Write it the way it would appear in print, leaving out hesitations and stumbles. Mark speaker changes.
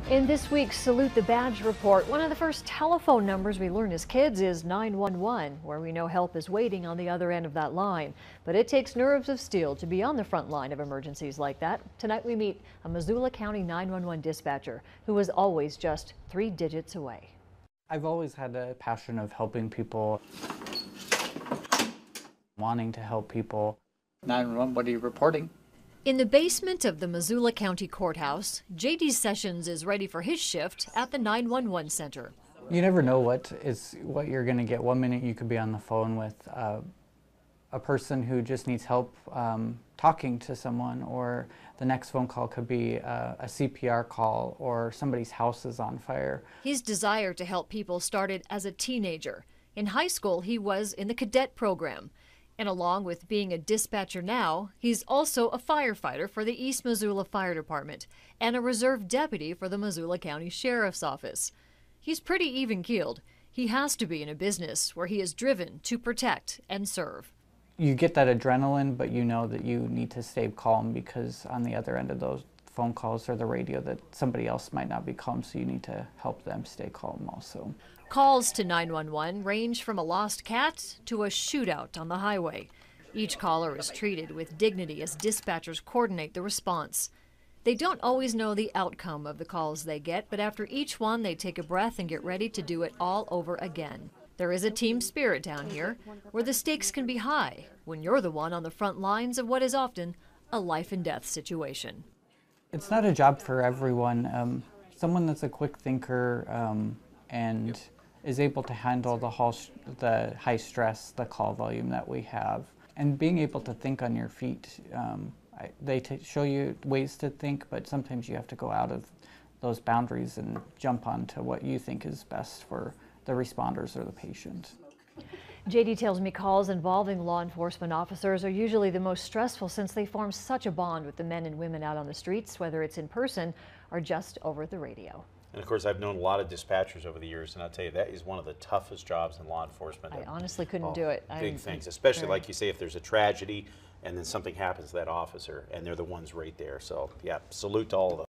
Speaker 1: In this week's Salute the Badge report, one of the first telephone numbers we learn as kids is 911, where we know help is waiting on the other end of that line. But it takes nerves of steel to be on the front line of emergencies like that. Tonight we meet a Missoula County 911 dispatcher who was always just 3 digits away.
Speaker 2: I've always had a passion of helping people, wanting to help people.
Speaker 3: 911, what are you reporting?
Speaker 1: In the basement of the Missoula County Courthouse, J.D. Sessions is ready for his shift at the 911 center.
Speaker 2: You never know what you're going to get. One minute you could be on the phone with a person who just needs help talking to someone, or the next phone call could be a CPR call, or somebody's house is on fire.
Speaker 1: His desire to help people started as a teenager. In high school, he was in the cadet program. And along with being a dispatcher now, he's also a firefighter for the East Missoula Fire Department and a reserve deputy for the Missoula County Sheriff's Office. He's pretty even-keeled. He has to be in a business where he is driven to protect and serve.
Speaker 2: You get that adrenaline, but you know that you need to stay calm, because on the other end of those phone calls or the radio that somebody else might not be calm, so you need to help them stay calm also.
Speaker 1: Calls to 911 range from a lost cat to a shootout on the highway. Each caller is treated with dignity as dispatchers coordinate the response. They don't always know the outcome of the calls they get, but after each one they take a breath and get ready to do it all over again. There is a team spirit down here where the stakes can be high when you're the one on the front lines of what is often a life and death situation.
Speaker 2: It's not a job for everyone. Someone that's a quick thinker and is able to handle the high stress, the call volume that we have, and being able to think on your feet. They show you ways to think, but sometimes you have to go out of those boundaries and jump onto what you think is best for the responders or the patient.
Speaker 1: JD tells me calls involving law enforcement officers are usually the most stressful, since they form such a bond with the men and women out on the streets, whether it's in person or just over the radio.
Speaker 4: And of course, I've known a lot of dispatchers over the years, and I'll tell you, that is one of the toughest jobs in law enforcement.
Speaker 1: I honestly couldn't do it.
Speaker 4: Big things, especially like you say, if there's a tragedy and then something happens to that officer, and they're the ones right there. So yeah, salute to all of them.